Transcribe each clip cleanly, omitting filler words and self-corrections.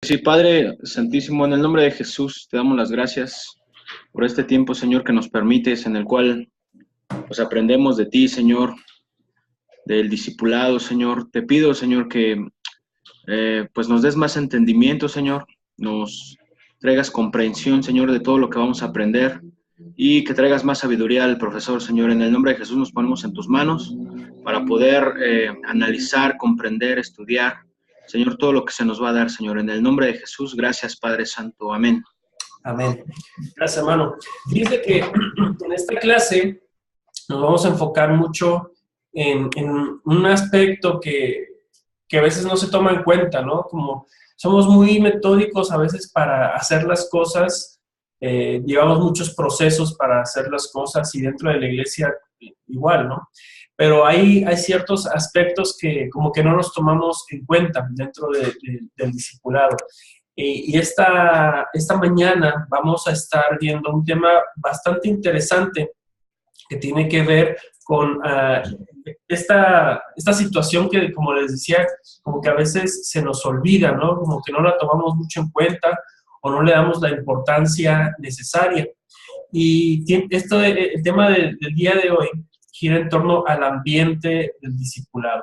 Sí, Padre Santísimo, en el nombre de Jesús te damos las gracias por este tiempo, Señor, que nos permites, en el cual pues aprendemos de ti, Señor, del discipulado, Señor. Te pido, Señor, que pues nos des más entendimiento, Señor, nos traigas comprensión, Señor, de todo lo que vamos a aprender y que traigas más sabiduría al profesor, Señor. En el nombre de Jesús nos ponemos en tus manos para poder analizar, comprender, estudiar, Señor, todo lo que se nos va a dar, Señor. En el nombre de Jesús, gracias, Padre Santo. Amén. Amén. Gracias, hermano. Dice que en esta clase nos vamos a enfocar mucho en un aspecto que a veces no se toma en cuenta, ¿no? Como somos muy metódicos a veces para hacer las cosas, llevamos muchos procesos para hacer las cosas y dentro de la iglesia igual, ¿no? Pero hay ciertos aspectos que como que no los tomamos en cuenta dentro del discipulado. Y esta mañana vamos a estar viendo un tema bastante interesante que tiene que ver con esta situación que, como les decía, como que a veces se nos olvida, ¿no? Como que no la tomamos mucho en cuenta o no le damos la importancia necesaria. Y el tema del día de hoy gira en torno al ambiente del discipulado.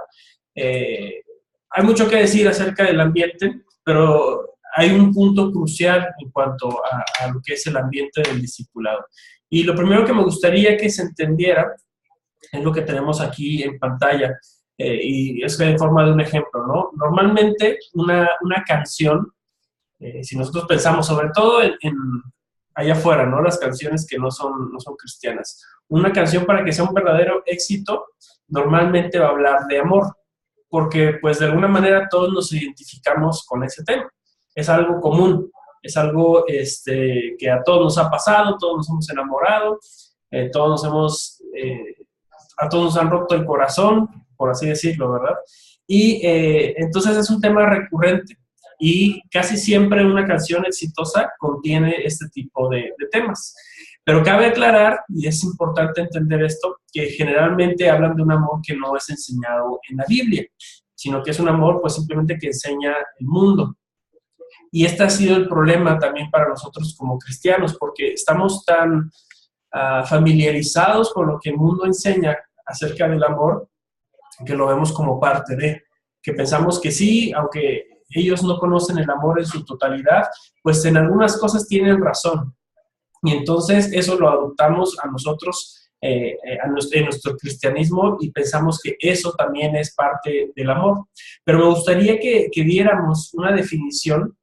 Hay mucho que decir acerca del ambiente, pero hay un punto crucial en cuanto a lo que es el ambiente del discipulado. Y lo primero que me gustaría que se entendiera es lo que tenemos aquí en pantalla, y es en forma de un ejemplo, ¿no? Normalmente una canción, si nosotros pensamos sobre todo allá afuera, ¿no? Las canciones que no son cristianas. Una canción para que sea un verdadero éxito, normalmente va a hablar de amor, porque pues de alguna manera todos nos identificamos con ese tema. Es algo común, es algo que a todos nos ha pasado, todos nos hemos enamorado, a todos nos han roto el corazón, por así decirlo, ¿verdad? Y entonces es un tema recurrente y casi siempre una canción exitosa contiene este tipo de temas. Pero cabe aclarar, y es importante entender esto, que generalmente hablan de un amor que no es enseñado en la Biblia, sino que es un amor pues simplemente que enseña el mundo. Y este ha sido el problema también para nosotros como cristianos, porque estamos tan familiarizados con lo que el mundo enseña acerca del amor, que lo vemos como parte que pensamos que sí, aunque ellos no conocen el amor en su totalidad, pues en algunas cosas tienen razón. Y entonces eso lo adoptamos a nosotros en nuestro cristianismo y pensamos que eso también es parte del amor. Pero me gustaría que viéramos una definición.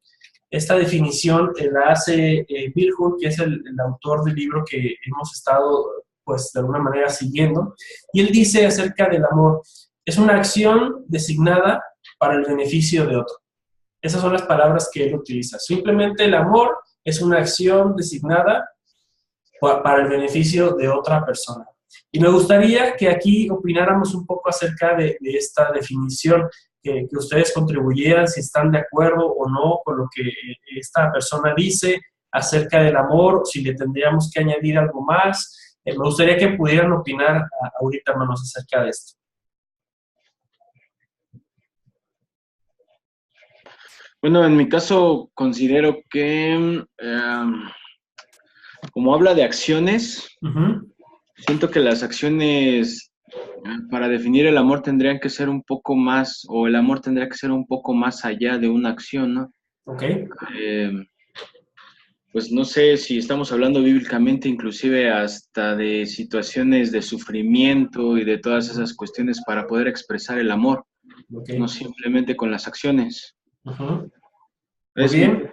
Esta definición la hace Bill Hood, que es el autor del libro que hemos estado, pues, de alguna manera siguiendo. Y él dice acerca del amor: es una acción designada para el beneficio de otro. Esas son las palabras que él utiliza. Simplemente el amor es una acción designada para el beneficio de otra persona. Y me gustaría que aquí opináramos un poco acerca de esta definición, que ustedes contribuyeran si están de acuerdo o no con lo que esta persona dice acerca del amor, si le tendríamos que añadir algo más. Me gustaría que pudieran opinar ahorita, hermanos, acerca de esto. Bueno, en mi caso considero que como habla de acciones, siento que las acciones para definir el amor tendrían que ser un poco más, o el amor tendría que ser un poco más allá de una acción, ¿no? Ok. Pues no sé si estamos hablando bíblicamente, inclusive hasta de situaciones de sufrimiento y de todas esas cuestiones para poder expresar el amor, Okay. no simplemente con las acciones. Muy Es bien.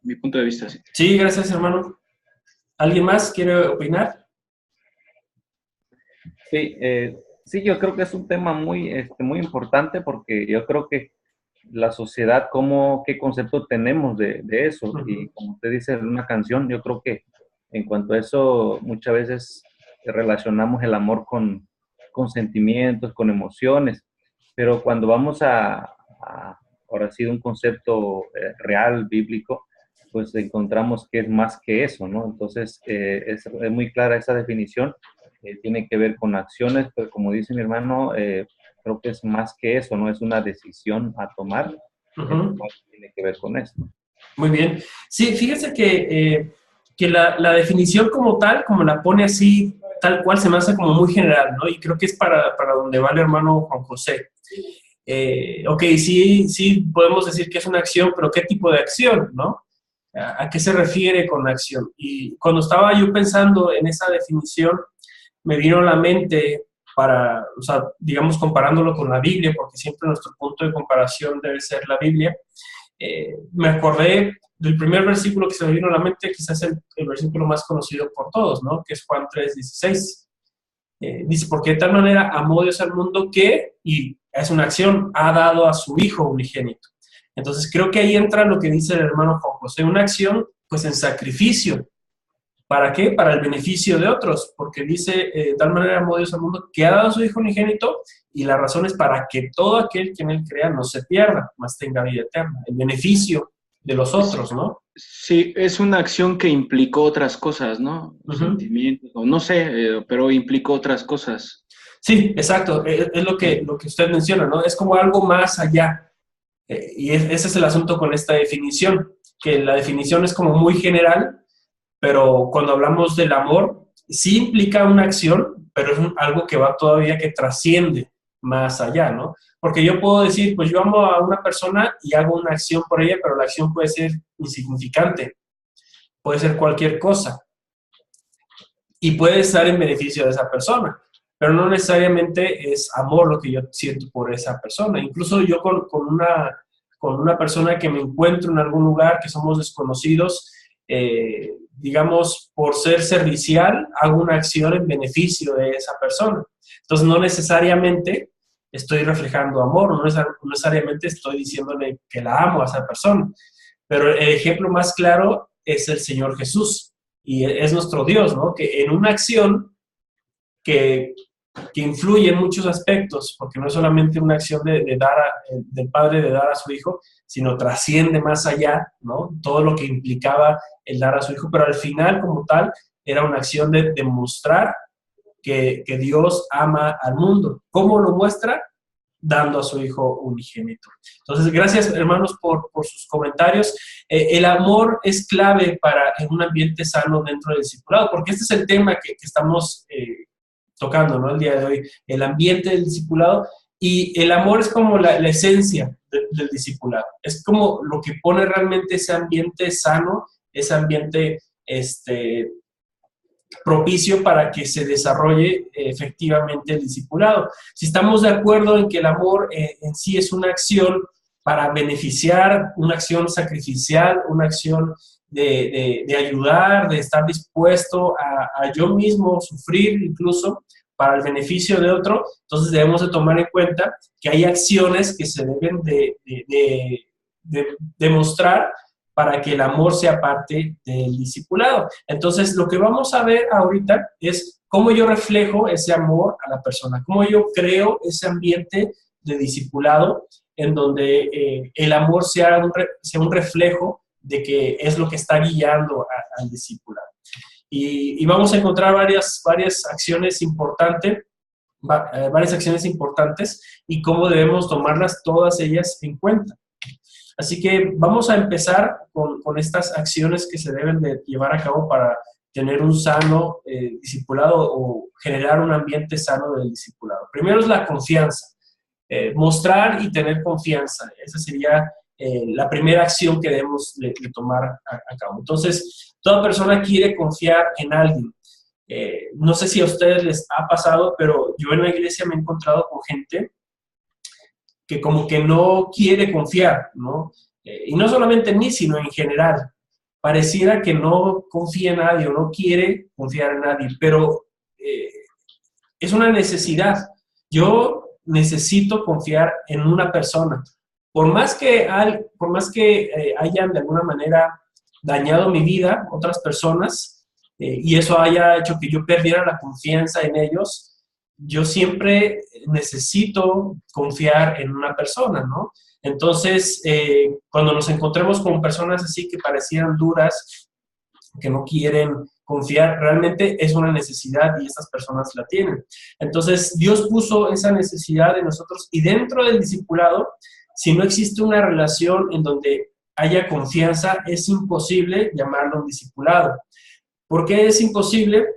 mi punto de vista, sí. Sí, gracias, hermano. ¿Alguien más quiere opinar? Sí, sí, yo creo que es un tema muy importante porque yo creo que la sociedad, qué concepto tenemos de eso. Y como usted dice en una canción, yo creo que en cuanto a eso, muchas veces relacionamos el amor con sentimientos, con emociones, pero cuando vamos ahora sí, un concepto real, bíblico, pues encontramos que es más que eso, ¿no? Entonces, es muy clara esa definición. Tiene que ver con acciones, pero como dice mi hermano, creo que es más que eso, no es una decisión a tomar, Ujú. Tiene que ver con esto. Muy bien. Sí, fíjese que la definición como tal, como la pone así, tal cual, se me hace como muy general, ¿no? Y creo que es para donde va el hermano Juan José. Ok, sí, sí podemos decir que es una acción, pero ¿qué tipo de acción, no? ¿A qué se refiere con acción? Y cuando estaba yo pensando en esa definición, me vino a la mente o sea, digamos, comparándolo con la Biblia, porque siempre nuestro punto de comparación debe ser la Biblia. Me acordé del primer versículo que se me vino a la mente, quizás el versículo más conocido por todos, ¿no? Que es Juan 3:16. Dice, porque de tal manera amó Dios al mundo que, y es una acción, ha dado a su Hijo unigénito. Entonces creo que ahí entra lo que dice el hermano Juan José, una acción pues en sacrificio. ¿Para qué? Para el beneficio de otros, porque dice, de tal manera amó Dios al mundo que ha dado a su Hijo unigénito, y la razón es para que todo aquel que en él crea no se pierda, mas tenga vida eterna, el beneficio de los otros, ¿no? Sí, es una acción que implicó otras cosas, ¿no? Sentimientos, o no sé, pero implicó otras cosas. Sí, exacto, es lo que usted menciona, ¿no? Es como algo más allá. Ese es el asunto con esta definición, que la definición es como muy general, pero cuando hablamos del amor, sí implica una acción, pero es algo que va todavía, que trasciende más allá, ¿no? Porque yo puedo decir, pues yo amo a una persona y hago una acción por ella, pero la acción puede ser insignificante, puede ser cualquier cosa, y puede estar en beneficio de esa persona, pero no necesariamente es amor lo que yo siento por esa persona. Incluso yo con una persona que me encuentro en algún lugar, que somos desconocidos, digamos, por ser servicial, hago una acción en beneficio de esa persona. Entonces, no necesariamente estoy reflejando amor, no necesariamente estoy diciéndole que la amo a esa persona. Pero el ejemplo más claro es el Señor Jesús, y es nuestro Dios, ¿no? Que en una acción que, que influye en muchos aspectos, porque no es solamente una acción del Padre de dar a su Hijo, sino trasciende más allá, ¿no? Todo lo que implicaba el dar a su Hijo, pero al final, como tal, era una acción de demostrar que Dios ama al mundo. ¿Cómo lo muestra? Dando a su Hijo unigénito. Entonces, gracias, hermanos, por sus comentarios. El amor es clave para en un ambiente sano dentro del discipulado, porque este es el tema que estamos tocando, ¿no? El día de hoy, el ambiente del discipulado, y el amor es como la esencia del discipulado. Es como lo que pone realmente ese ambiente sano, ese ambiente propicio para que se desarrolle efectivamente el discipulado. Si estamos de acuerdo en que el amor en sí es una acción para beneficiar, una acción sacrificial, una acción de ayudar, de estar dispuesto a yo mismo sufrir incluso para el beneficio de otro, entonces debemos de tomar en cuenta que hay acciones que se deben de demostrar para que el amor sea parte del discipulado. Entonces, lo que vamos a ver ahorita es cómo yo reflejo ese amor a la persona, cómo yo creo ese ambiente de discipulado en donde el amor sea un reflejo de que es lo que está guiando al discipulado. Y vamos a encontrar varias acciones importantes, y cómo debemos tomarlas todas ellas en cuenta. Así que vamos a empezar con estas acciones que se deben de llevar a cabo para tener un sano discipulado, o generar un ambiente sano del discipulado. Primero es la confianza, mostrar y tener confianza. Esa sería la primera acción que debemos de tomar a cabo. Entonces, toda persona quiere confiar en alguien. No sé si a ustedes les ha pasado, pero yo en la iglesia me he encontrado con gente que como que no quiere confiar, ¿no? Y no solamente en mí, sino en general. Pareciera que no confía en nadie o no quiere confiar en nadie, pero es una necesidad. Yo necesito confiar en una persona. Por más que hayan de alguna manera dañado mi vida otras personas, y eso haya hecho que yo perdiera la confianza en ellos, yo siempre necesito confiar en una persona, ¿no? Entonces, cuando nos encontremos con personas así que parecieran duras, que no quieren confiar, realmente es una necesidad y estas personas la tienen. Entonces, Dios puso esa necesidad en nosotros, y dentro del discipulado si no existe una relación en donde haya confianza, es imposible llamarlo un discipulado. ¿Por qué es imposible?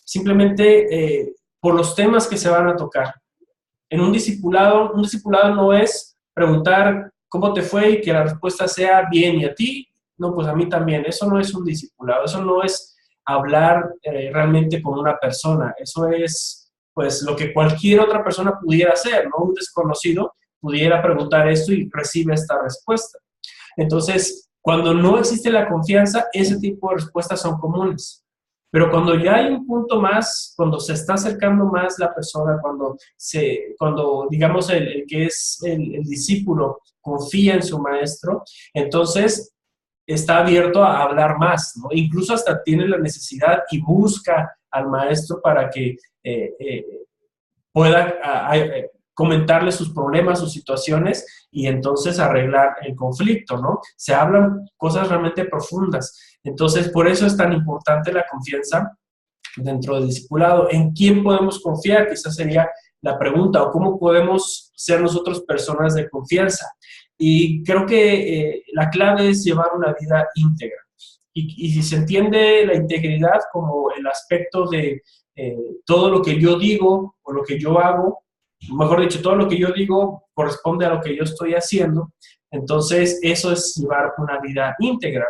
Simplemente por los temas que se van a tocar. En un discipulado no es preguntar cómo te fue y que la respuesta sea bien, y a ti, no, pues a mí también. Eso no es un discipulado, eso no es hablar realmente con una persona. Eso es, pues, lo que cualquier otra persona pudiera hacer, ¿no? Un desconocido pudiera preguntar esto y recibe esta respuesta. Entonces, cuando no existe la confianza, ese tipo de respuestas son comunes. Pero cuando ya hay un punto más, cuando se está acercando más la persona, cuando digamos, el que es el discípulo confía en su maestro, entonces está abierto a hablar más, ¿no? Incluso hasta tiene la necesidad y busca al maestro para que pueda comentarle sus problemas, sus situaciones, y entonces arreglar el conflicto, ¿no? Se hablan cosas realmente profundas. Entonces, por eso es tan importante la confianza dentro del discipulado. ¿En quién podemos confiar? Quizás sería la pregunta, o cómo podemos ser nosotros personas de confianza. Y creo que la clave es llevar una vida íntegra. Y si se entiende la integridad como el aspecto de todo lo que yo digo o lo que yo hago, mejor dicho, todo lo que yo digo corresponde a lo que yo estoy haciendo, entonces eso es llevar una vida íntegra.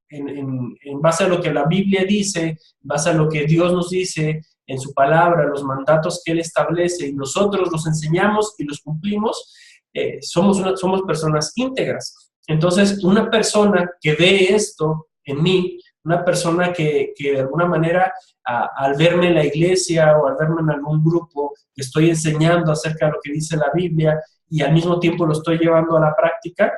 En base a lo que la Biblia dice, en base a lo que Dios nos dice en su palabra, los mandatos que Él establece, y nosotros los enseñamos y los cumplimos, somos personas íntegras. Entonces, una persona que ve esto en mí, una persona que de alguna manera, al verme en la iglesia o al verme en algún grupo que estoy enseñando acerca de lo que dice la Biblia y al mismo tiempo lo estoy llevando a la práctica,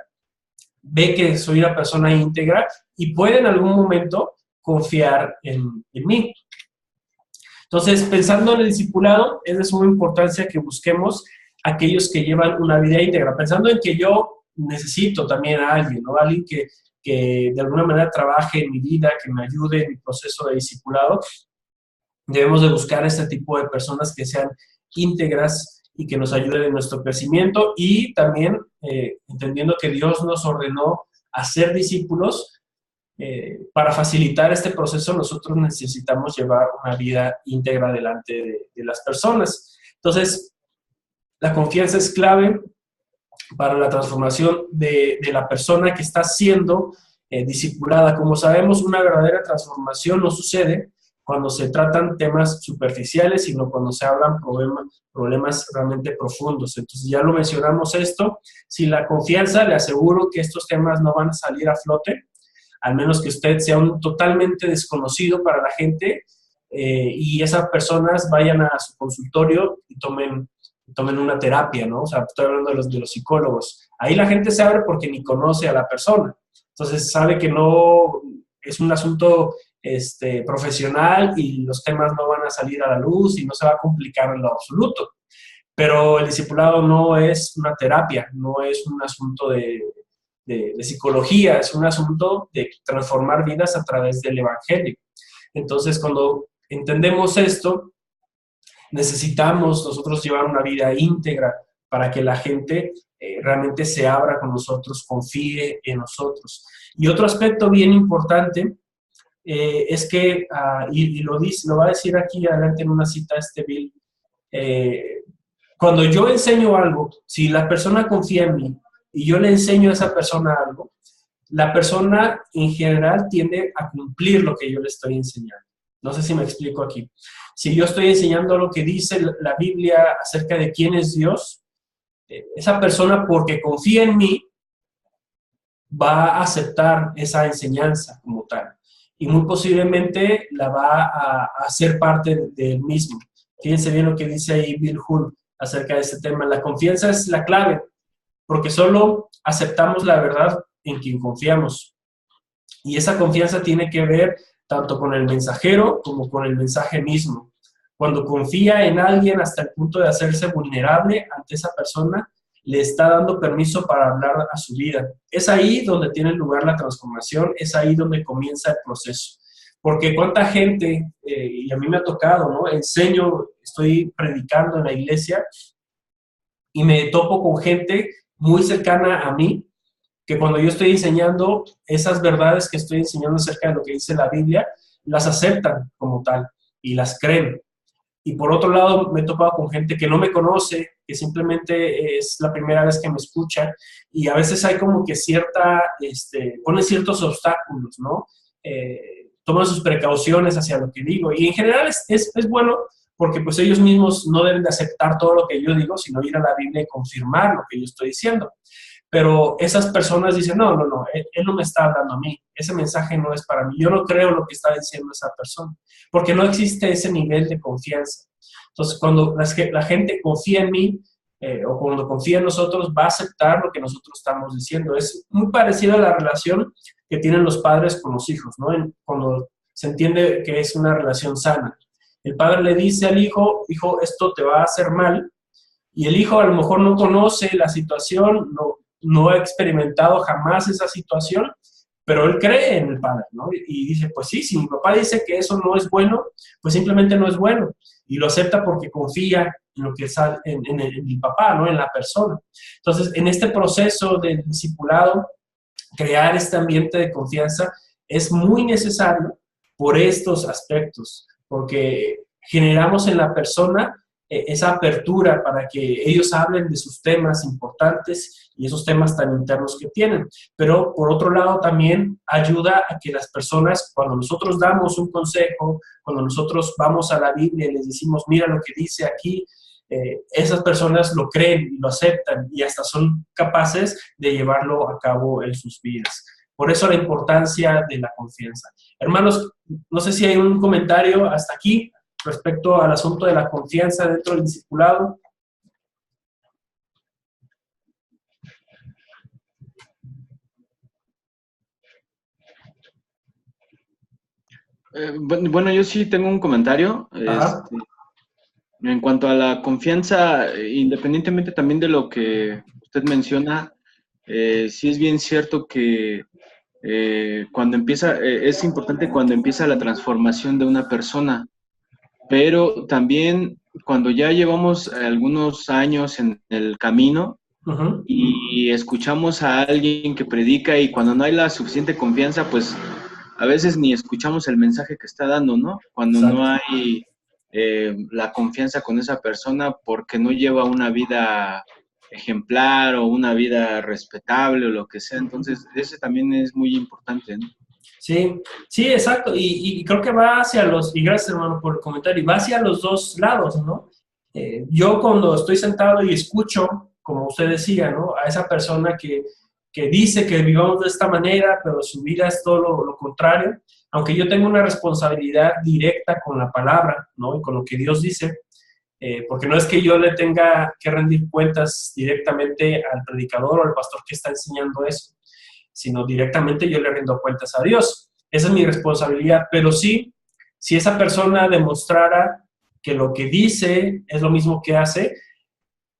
ve que soy una persona íntegra y puede en algún momento confiar en mí. Entonces, pensando en el discipulado, es de suma importancia que busquemos aquellos que llevan una vida íntegra, pensando en que yo necesito también a alguien, ¿no? Alguien que de alguna manera trabaje en mi vida, que me ayude en mi proceso de discipulado. Debemos de buscar este tipo de personas que sean íntegras y que nos ayuden en nuestro crecimiento, y también entendiendo que Dios nos ordenó a ser discípulos. Para facilitar este proceso, nosotros necesitamos llevar una vida íntegra delante de las personas. Entonces, la confianza es clave para la transformación de la persona que está siendo discipulada. Como sabemos, una verdadera transformación no sucede cuando se tratan temas superficiales, sino cuando se hablan problemas realmente profundos. Entonces, ya lo mencionamos esto. Sin la confianza, le aseguro que estos temas no van a salir a flote, al menos que usted sea un totalmente desconocido para la gente y esas personas vayan a su consultorio y tomen una terapia, ¿no? O sea, estoy hablando de los psicólogos. Ahí la gente se abre porque ni conoce a la persona. Entonces sabe que no es un asunto profesional y los temas no van a salir a la luz y no se va a complicar en lo absoluto. Pero el discipulado no es una terapia, no es un asunto de psicología, es un asunto de transformar vidas a través del evangelio. Entonces, cuando entendemos esto, necesitamos nosotros llevar una vida íntegra para que la gente realmente se abra con nosotros, confíe en nosotros. Y otro aspecto bien importante es que, y lo va a decir aquí adelante en una cita Bill, cuando yo enseño algo, si la persona confía en mí y yo le enseño a esa persona algo, la persona en general tiende a cumplir lo que yo le estoy enseñando. No sé si me explico aquí. Si yo estoy enseñando lo que dice la Biblia acerca de quién es Dios, esa persona, porque confía en mí, va a aceptar esa enseñanza como tal. Y muy posiblemente la va a hacer parte del mismo. Fíjense bien lo que dice ahí Bill Hull acerca de este tema. La confianza es la clave, porque solo aceptamos la verdad en quien confiamos. Y esa confianza tiene que ver tanto con el mensajero como con el mensaje mismo. Cuando confía en alguien hasta el punto de hacerse vulnerable ante esa persona, le está dando permiso para hablar a su vida. Es ahí donde tiene lugar la transformación, es ahí donde comienza el proceso. Porque cuánta gente, y a mí me ha tocado, ¿no? Enseño, estoy predicando en la iglesia y me topo con gente muy cercana a mí, que cuando yo estoy enseñando esas verdades que estoy enseñando acerca de lo que dice la Biblia, las aceptan como tal y las creen. Y por otro lado, me he topado con gente que no me conoce, que simplemente es la primera vez que me escucha, y a veces hay como que ponen ciertos obstáculos, ¿no? Toman sus precauciones hacia lo que digo, y en general es bueno, porque pues ellos mismos no deben de aceptar todo lo que yo digo, sino ir a la Biblia y confirmar lo que yo estoy diciendo. Pero esas personas dicen, no, él no me está hablando a mí, ese mensaje no es para mí, yo no creo lo que está diciendo esa persona, porque no existe ese nivel de confianza. Entonces, cuando la gente confía en mí, o cuando confía en nosotros, va a aceptar lo que nosotros estamos diciendo. Es muy parecido a la relación que tienen los padres con los hijos, ¿no? Cuando se entiende que es una relación sana. El padre le dice al hijo, hijo, esto te va a hacer mal, y el hijo a lo mejor no conoce la situación, no ha experimentado jamás esa situación, pero él cree en el padre, ¿no? Y dice, pues sí, si mi papá dice que eso no es bueno, pues simplemente no es bueno. Y lo acepta porque confía en lo que sale, en el papá, ¿no? En la persona. Entonces, en este proceso del discipulado, crear este ambiente de confianza es muy necesario por estos aspectos, porque generamos en la persona esa apertura para que ellos hablen de sus temas importantes y esos temas tan internos que tienen. Pero por otro lado también ayuda a que las personas, cuando nosotros damos un consejo, cuando nosotros vamos a la Biblia y les decimos, mira lo que dice aquí, esas personas lo creen y lo aceptan y hasta son capaces de llevarlo a cabo en sus vidas. Por eso la importancia de la confianza. Hermanos, no sé si hay un comentario hasta aquí respecto al asunto de la confianza dentro del discipulado. Bueno, yo sí tengo un comentario. En cuanto a la confianza, independientemente también de lo que usted menciona, sí es bien cierto que cuando empieza, es importante cuando empieza la transformación de una persona, pero también cuando ya llevamos algunos años en el camino y escuchamos a alguien que predica y cuando no hay la suficiente confianza, pues a veces ni escuchamos el mensaje que está dando, ¿no? Cuando no hay la confianza con esa persona porque no lleva una vida ejemplar o una vida respetable o lo que sea. Entonces, ese también es muy importante, ¿no? Sí, sí, exacto. Y creo que va hacia y gracias hermano por el comentario, y va hacia los dos lados, ¿no? Yo cuando estoy sentado y escucho, como usted decía, ¿no? A esa persona que dice que vivamos de esta manera, pero su vida es todo lo contrario, aunque yo tengo una responsabilidad directa con la palabra, ¿no? Y con lo que Dios dice, porque no es que yo le tenga que rendir cuentas directamente al predicador o al pastor que está enseñando eso, sino directamente yo le rindo cuentas a Dios. Esa es mi responsabilidad, pero sí, si esa persona demostrara que lo que dice es lo mismo que hace,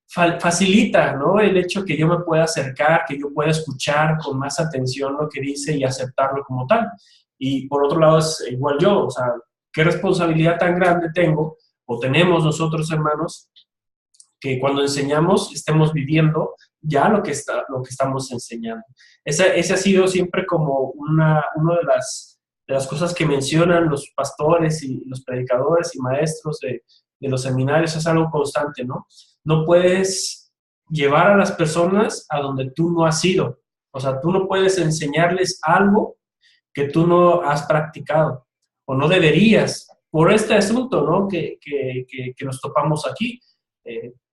facilita, ¿no? El hecho que yo me pueda acercar, que yo pueda escuchar con más atención lo que dice y aceptarlo como tal. Y por otro lado es igual yo, o sea, ¿qué responsabilidad tan grande tengo o tenemos nosotros, hermanos, que cuando enseñamos estemos viviendo ya lo que estamos enseñando? Ese ha sido siempre como una de las cosas que mencionan los pastores y los predicadores y maestros de los seminarios, es algo constante, ¿no? No puedes llevar a las personas a donde tú no has ido. O sea, tú no puedes enseñarles algo que tú no has practicado o no deberías, por este asunto, ¿no? Que nos topamos aquí.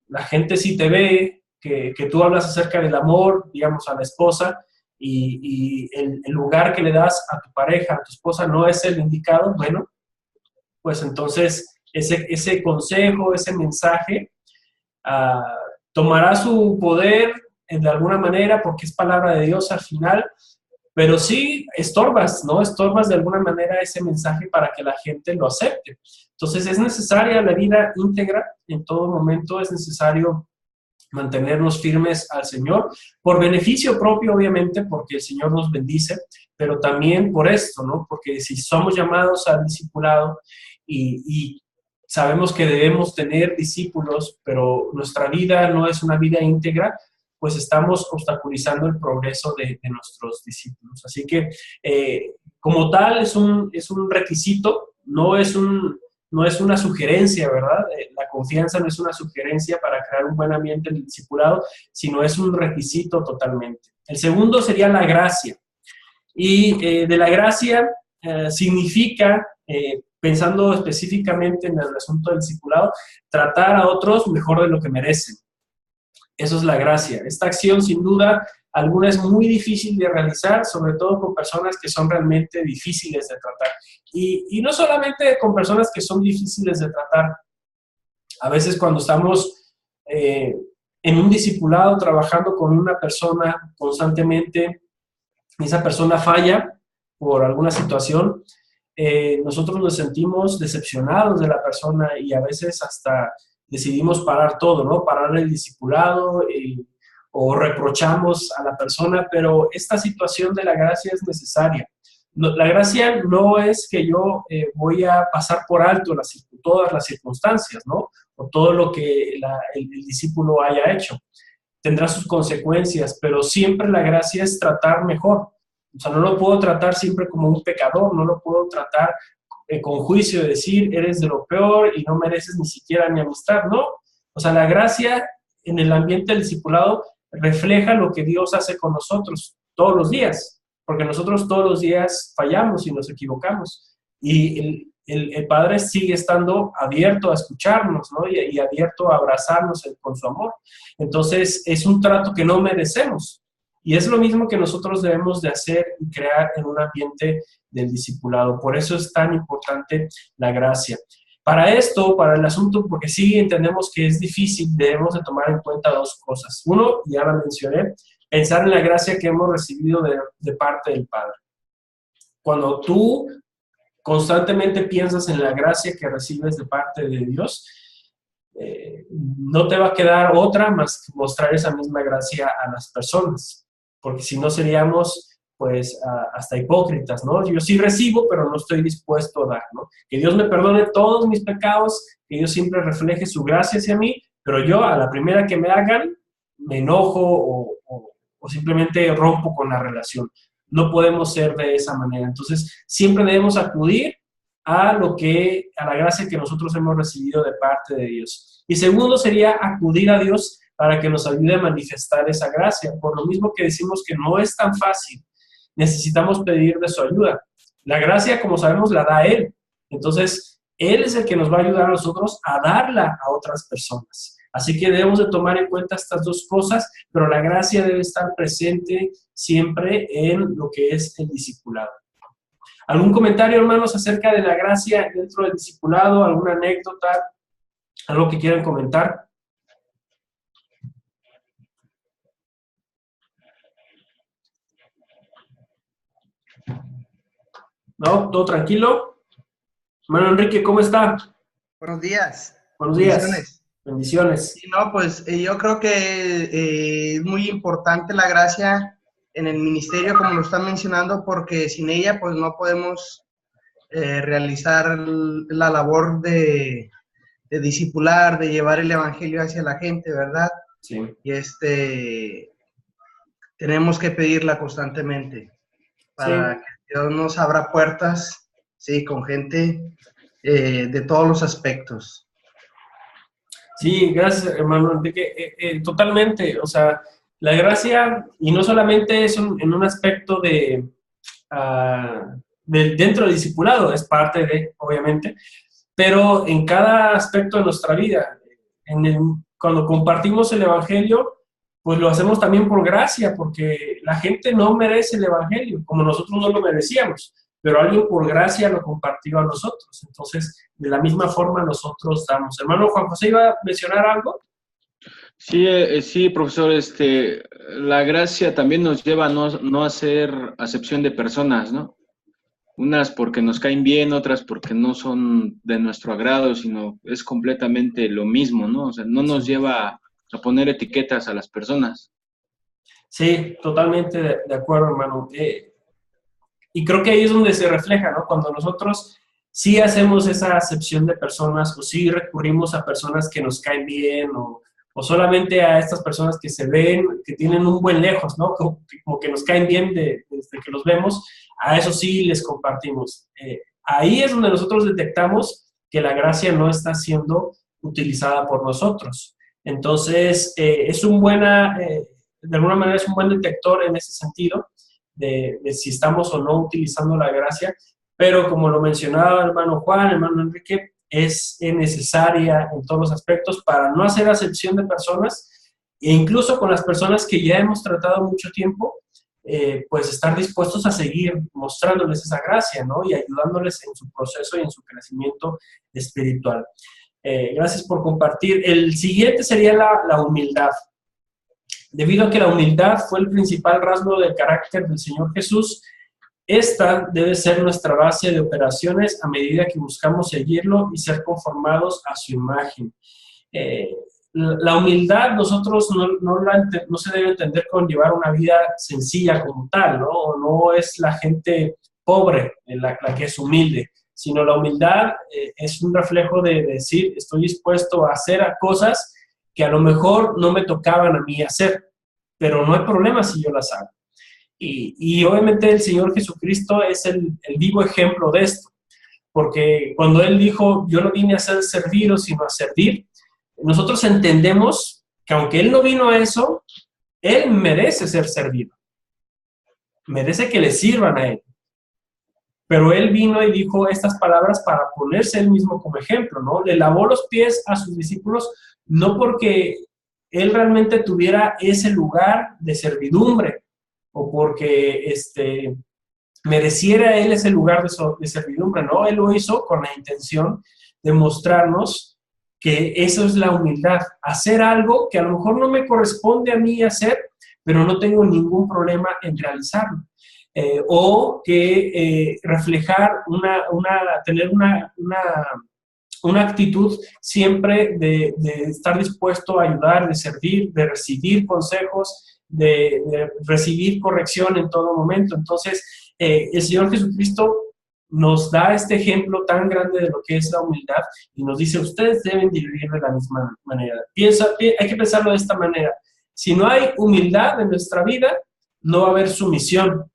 La gente sí te ve que tú hablas acerca del amor, digamos, a la esposa, y el lugar que le das a tu pareja, a tu esposa, no es el indicado, bueno, pues entonces ese consejo, ese mensaje, tomará su poder de alguna manera porque es palabra de Dios al final, pero sí estorbas, ¿no? Estorbas de alguna manera ese mensaje para que la gente lo acepte. Entonces es necesaria la vida íntegra en todo momento, es necesario mantenernos firmes al Señor, por beneficio propio, obviamente, porque el Señor nos bendice, pero también por esto, ¿no? Porque si somos llamados al discipulado y sabemos que debemos tener discípulos, pero nuestra vida no es una vida íntegra, pues estamos obstaculizando el progreso de nuestros discípulos. Así que, como tal, es un requisito, no es una sugerencia, ¿verdad? La confianza no es una sugerencia para crear un buen ambiente en el discipulado, sino es un requisito totalmente. El segundo sería la gracia. Y de la gracia significa, pensando específicamente en el asunto del discipulado, tratar a otros mejor de lo que merecen. Eso es la gracia. Esta acción, sin duda alguna, es muy difícil de realizar, sobre todo con personas que son realmente difíciles de tratar. Y no solamente con personas que son difíciles de tratar. A veces cuando estamos en un discipulado trabajando con una persona constantemente, y esa persona falla por alguna situación, nosotros nos sentimos decepcionados de la persona y a veces hasta decidimos parar todo, ¿no? Parar el discipulado o reprochamos a la persona, pero esta situación de la gracia es necesaria. La gracia no es que yo voy a pasar por alto todas las circunstancias, ¿no? O todo lo que el discípulo haya hecho. Tendrá sus consecuencias, pero siempre la gracia es tratar mejor. O sea, no lo puedo tratar siempre como un pecador, no lo puedo tratar con juicio de decir, eres de lo peor y no mereces ni siquiera mi amistad, ¿no? O sea, la gracia en el ambiente del discipulado refleja lo que Dios hace con nosotros todos los días, porque nosotros todos los días fallamos y nos equivocamos. Y el Padre sigue estando abierto a escucharnos, ¿no? Y abierto a abrazarnos con su amor. Entonces, es un trato que no merecemos. Y es lo mismo que nosotros debemos de hacer y crear en un ambiente del discipulado. Por eso es tan importante la gracia. Para esto, para el asunto, porque sí entendemos que es difícil, debemos de tomar en cuenta dos cosas. Uno, ya la mencioné, pensar en la gracia que hemos recibido de parte del Padre. Cuando tú constantemente piensas en la gracia que recibes de parte de Dios, no te va a quedar otra más que mostrar esa misma gracia a las personas, porque si no seríamos pues hasta hipócritas, ¿no? Yo sí recibo, pero no estoy dispuesto a dar, ¿no? Que Dios me perdone todos mis pecados, que Dios siempre refleje su gracia hacia mí, pero yo a la primera que me hagan, me enojo o simplemente rompo con la relación. No podemos ser de esa manera. Entonces, siempre debemos acudir a la gracia que nosotros hemos recibido de parte de Dios. Y segundo sería acudir a Dios para que nos ayude a manifestar esa gracia. Por lo mismo que decimos que no es tan fácil, necesitamos pedir de su ayuda. La gracia, como sabemos, la da Él. Entonces, Él es el que nos va a ayudar a nosotros a darla a otras personas. Así que debemos de tomar en cuenta estas dos cosas, pero la gracia debe estar presente siempre en lo que es el discipulado. ¿Algún comentario, hermanos, acerca de la gracia dentro del discipulado? ¿Alguna anécdota? ¿Algo que quieran comentar? ¿No? ¿Todo tranquilo? Hermano Enrique, ¿cómo está? Buenos días. Buenos días. Bendiciones. Sí, no, pues yo creo que es muy importante la gracia en el ministerio, como lo están mencionando, porque sin ella pues no podemos realizar la labor de discipular, de llevar el evangelio hacia la gente, ¿verdad? Sí. Y tenemos que pedirla constantemente para Sí. que Dios nos abra puertas, sí, con gente de todos los aspectos. Sí, gracias, hermano Enrique. Totalmente, o sea, la gracia, y no solamente es en un aspecto dentro del discipulado, es parte de, obviamente, pero en cada aspecto de nuestra vida. Cuando compartimos el evangelio, pues lo hacemos también por gracia, porque la gente no merece el evangelio, como nosotros no lo merecíamos, pero alguien por gracia lo compartió a nosotros. Entonces, de la misma forma nosotros damos. Hermano Juan José, ¿iba a mencionar algo? Sí, profesor, la gracia también nos lleva a no hacer acepción de personas, ¿no? Unas porque nos caen bien, otras porque no son de nuestro agrado, sino es completamente lo mismo, ¿no? O sea, no nos lleva a poner etiquetas a las personas. Sí, totalmente de acuerdo, hermano. Y creo que ahí es donde se refleja, ¿no? Cuando nosotros sí hacemos esa acepción de personas o sí recurrimos a personas que nos caen bien o o solamente a estas personas que se ven, que tienen un buen lejos, ¿no? Como que nos caen bien desde que los vemos, a eso sí les compartimos. Ahí es donde nosotros detectamos que la gracia no está siendo utilizada por nosotros. Entonces, es de alguna manera es un buen detector en ese sentido, de si estamos o no utilizando la gracia, pero como lo mencionaba el hermano Juan, el hermano Enrique, es necesaria en todos los aspectos para no hacer acepción de personas, e incluso con las personas que ya hemos tratado mucho tiempo, pues estar dispuestos a seguir mostrándoles esa gracia, ¿no? Y ayudándoles en su proceso y en su crecimiento espiritual. Gracias por compartir. El siguiente sería la humildad. Debido a que la humildad fue el principal rasgo del carácter del Señor Jesús, esta debe ser nuestra base de operaciones a medida que buscamos seguirlo y ser conformados a su imagen. La humildad nosotros no se debe entender con llevar una vida sencilla como tal, ¿no? O no es la gente pobre la que es humilde, sino la humildad es un reflejo de decir, estoy dispuesto a hacer cosas que a lo mejor no me tocaban a mí hacer, pero no hay problema si yo las hago. Y obviamente el Señor Jesucristo es el vivo ejemplo de esto, porque cuando Él dijo, yo no vine a ser servido, sino a servir, nosotros entendemos que aunque Él no vino a eso, Él merece ser servido, merece que le sirvan a Él. Pero Él vino y dijo estas palabras para ponerse Él mismo como ejemplo, ¿no? Le lavó los pies a sus discípulos, no porque Él realmente tuviera ese lugar de servidumbre, o porque mereciera Él ese lugar de servidumbre, ¿no? Él lo hizo con la intención de mostrarnos que eso es la humildad, hacer algo que a lo mejor no me corresponde a mí hacer, pero no tengo ningún problema en realizarlo. O que reflejar tener una actitud siempre de estar dispuesto a ayudar, de servir, de recibir consejos, de recibir corrección en todo momento. Entonces, el Señor Jesucristo nos da este ejemplo tan grande de lo que es la humildad y nos dice, ustedes deben vivir de la misma manera. Hay que pensarlo de esta manera. Si no hay humildad en nuestra vida, no va a haber sumisión.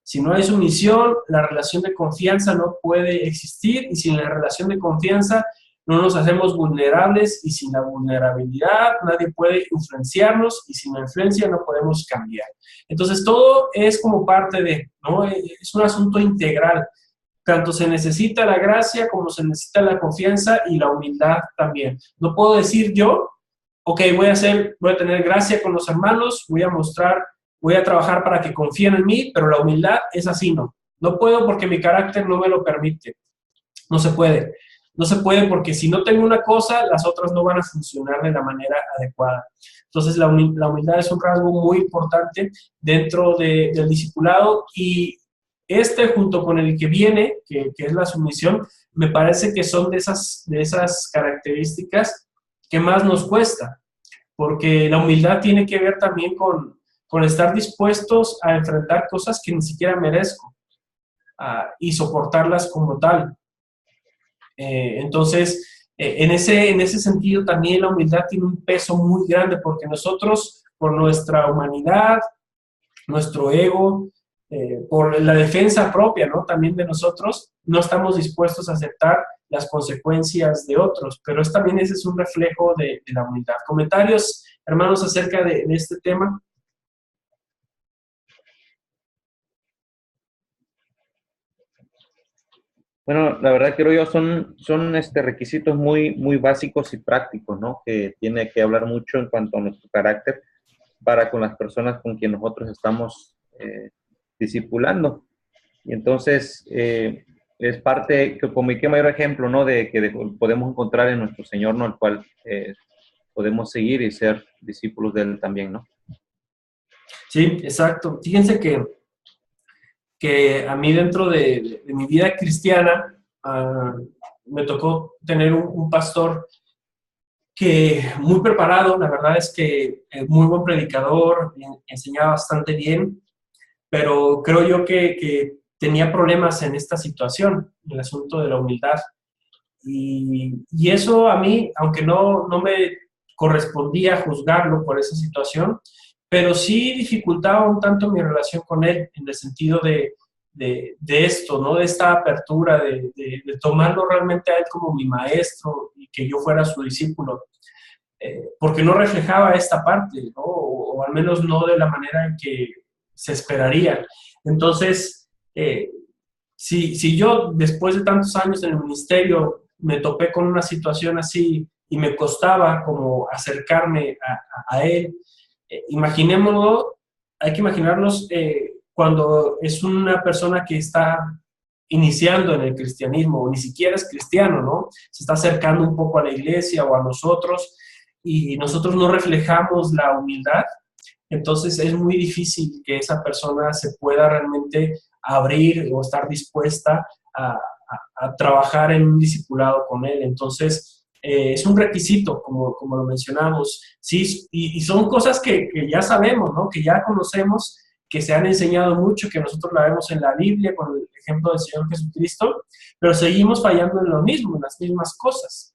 Si no hay sumisión, la relación de confianza no puede existir, y sin la relación de confianza no nos hacemos vulnerables, y sin la vulnerabilidad nadie puede influenciarnos, y sin la influencia no podemos cambiar. Entonces todo es como parte de, ¿no? Es un asunto integral. Tanto se necesita la gracia como se necesita la confianza y la humildad también. No puedo decir yo, ok, voy a tener gracia con los hermanos, voy a trabajar para que confíen en mí, pero la humildad es así, no. No puedo porque mi carácter no me lo permite. No se puede. No se puede porque si no tengo una cosa, las otras no van a funcionar de la manera adecuada. Entonces, la humildad es un rasgo muy importante dentro del discipulado, y junto con el que viene, que es la sumisión, me parece que son de esas características que más nos cuesta, porque la humildad tiene que ver también con estar dispuestos a enfrentar cosas que ni siquiera merezco y soportarlas como tal. Entonces, en ese sentido también la humildad tiene un peso muy grande, porque nosotros, por nuestra humanidad, nuestro ego, por la defensa propia, ¿no? También de nosotros, no estamos dispuestos a aceptar las consecuencias de otros, pero también ese es un reflejo de la humildad. ¿Comentarios, hermanos, acerca de este tema? Bueno, la verdad creo yo son requisitos muy, muy básicos y prácticos, ¿no? Que tiene que hablar mucho en cuanto a nuestro carácter para con las personas con quien nosotros estamos discipulando. Y entonces es parte, como qué mayor ejemplo, ¿no? De que podemos encontrar en nuestro Señor, ¿no? El cual podemos seguir y ser discípulos de Él también, ¿no? Sí, exacto. Fíjense que a mí dentro de mi vida cristiana me tocó tener un pastor que muy preparado, la verdad es que muy buen predicador, enseñaba bastante bien, pero creo yo que tenía problemas en esta situación, el asunto de la humildad. Y eso a mí, aunque no me correspondía juzgarlo por esa situación, pero sí dificultaba un tanto mi relación con él, en el sentido de esto, ¿no? De esta apertura, de tomarlo realmente a él como mi maestro y que yo fuera su discípulo, porque no reflejaba esta parte, ¿no? O al menos no de la manera en que se esperaría. Entonces, si yo después de tantos años en el ministerio me topé con una situación así y me costaba como acercarme a él, imaginémoslo, hay que imaginarnos cuando es una persona que está iniciando en el cristianismo, o ni siquiera es cristiano, ¿no? Se está acercando un poco a la iglesia o a nosotros, y nosotros no reflejamos la humildad. Entonces es muy difícil que esa persona se pueda realmente abrir o estar dispuesta a trabajar en un discipulado con él. Entonces, es un requisito, como lo mencionamos, sí, y son cosas que ya sabemos, ¿no? Que ya conocemos, que se han enseñado mucho, que nosotros la vemos en la Biblia con el ejemplo del Señor Jesucristo, pero seguimos fallando en lo mismo, en las mismas cosas.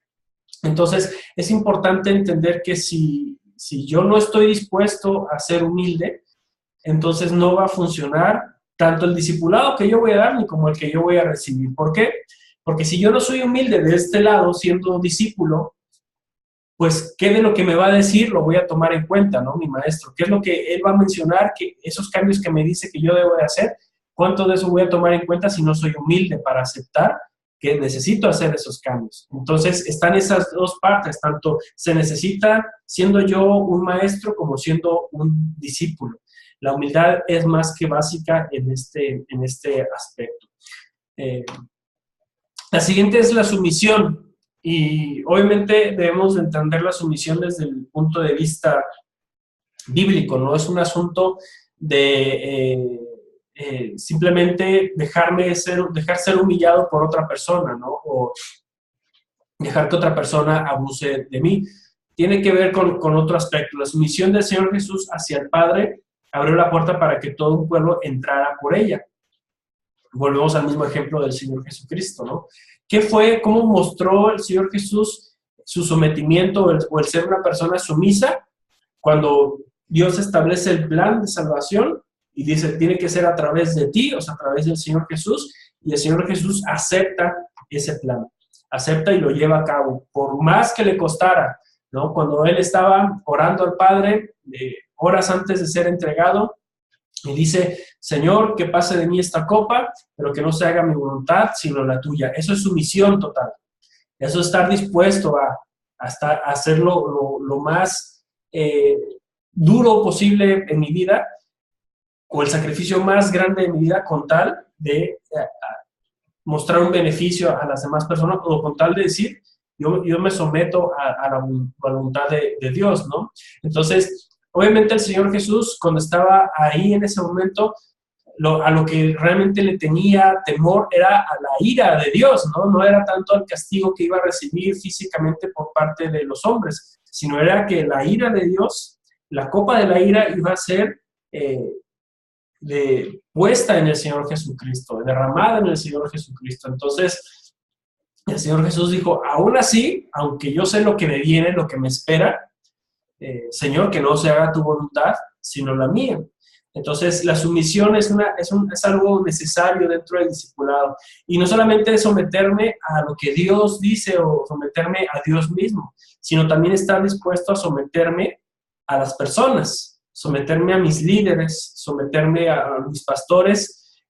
Entonces, es importante entender que si yo no estoy dispuesto a ser humilde, entonces no va a funcionar tanto el discipulado que yo voy a dar ni como el que yo voy a recibir. ¿Por qué? Porque si yo no soy humilde de este lado, siendo discípulo, pues qué de lo que me va a decir lo voy a tomar en cuenta, ¿no? Mi maestro, qué es lo que él va a mencionar, que esos cambios que me dice que yo debo de hacer, cuánto de eso voy a tomar en cuenta si no soy humilde para aceptar que necesito hacer esos cambios. Entonces, están esas dos partes, tanto se necesita siendo yo un maestro como siendo un discípulo. La humildad es más que básica en este aspecto. La siguiente es la sumisión. Y obviamente debemos entender la sumisión desde el punto de vista bíblico, no es un asunto de simplemente dejar ser humillado por otra persona, ¿no? O dejar que otra persona abuse de mí. Tiene que ver con otro aspecto. La sumisión del Señor Jesús hacia el Padre abrió la puerta para que todo un pueblo entrara por ella. Volvemos al mismo ejemplo del Señor Jesucristo, ¿no? ¿Cómo mostró el Señor Jesús su sometimiento o el ser una persona sumisa? Cuando Dios establece el plan de salvación y dice, tiene que ser a través de ti, o sea, a través del Señor Jesús, y el Señor Jesús acepta ese plan, acepta y lo lleva a cabo, por más que le costara, ¿no? Cuando él estaba orando al Padre, horas antes de ser entregado, y dice, Señor, que pase de mí esta copa, pero que no se haga mi voluntad, sino la tuya. Eso es sumisión total. Eso es estar dispuesto a hacerlo lo más duro posible en mi vida, o el sacrificio más grande de mi vida, con tal de mostrar un beneficio a las demás personas, o con tal de decir, yo me someto a la voluntad de Dios, ¿no? Entonces, obviamente el Señor Jesús, cuando estaba ahí en ese momento, a lo que realmente le tenía temor era a la ira de Dios, ¿no? No era tanto al castigo que iba a recibir físicamente por parte de los hombres, sino era que la ira de Dios, la copa de la ira iba a ser puesta en el Señor Jesucristo, derramada en el Señor Jesucristo. Entonces, el Señor Jesús dijo, aún así, aunque yo sé lo que me viene, lo que me espera, Señor, que no se haga tu voluntad, sino la mía. Entonces, la sumisión es algo necesario dentro del discipulado. Y no solamente someterme a lo que Dios dice o someterme a Dios mismo, sino también estar dispuesto a someterme a las personas, someterme a mis líderes, someterme a mis pastores,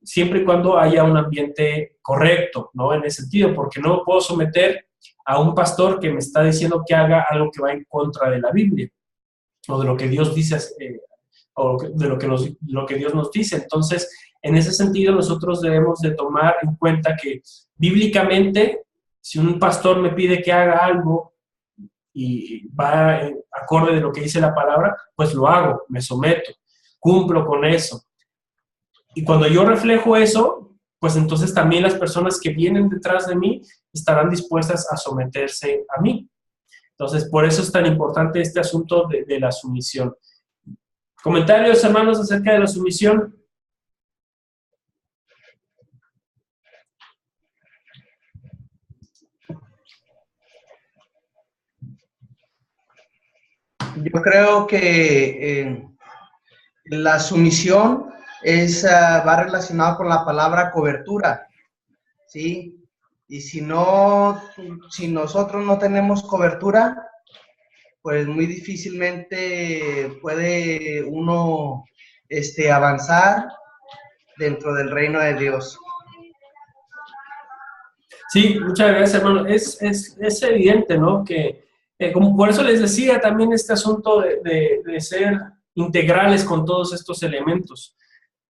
siempre y cuando haya un ambiente correcto, ¿no? En ese sentido, porque no puedo someter a un pastor que me está diciendo que haga algo que va en contra de la Biblia, o de lo que Dios dice, o de lo que Dios nos dice. Entonces, en ese sentido, nosotros debemos de tomar en cuenta que bíblicamente, si un pastor me pide que haga algo y va acorde de lo que dice la palabra, pues lo hago, me someto, cumplo con eso. Y cuando yo reflejo eso, pues entonces también las personas que vienen detrás de mí estarán dispuestas a someterse a mí. Entonces, por eso es tan importante este asunto de la sumisión. ¿Comentarios, hermanos, acerca de la sumisión? Yo creo que la sumisión va relacionado con la palabra cobertura, ¿sí? Y si nosotros no tenemos cobertura, pues muy difícilmente puede uno avanzar dentro del reino de Dios. Sí, muchas gracias, hermano. Es evidente, ¿no? Que como por eso les decía también este asunto de ser integrales con todos estos elementos.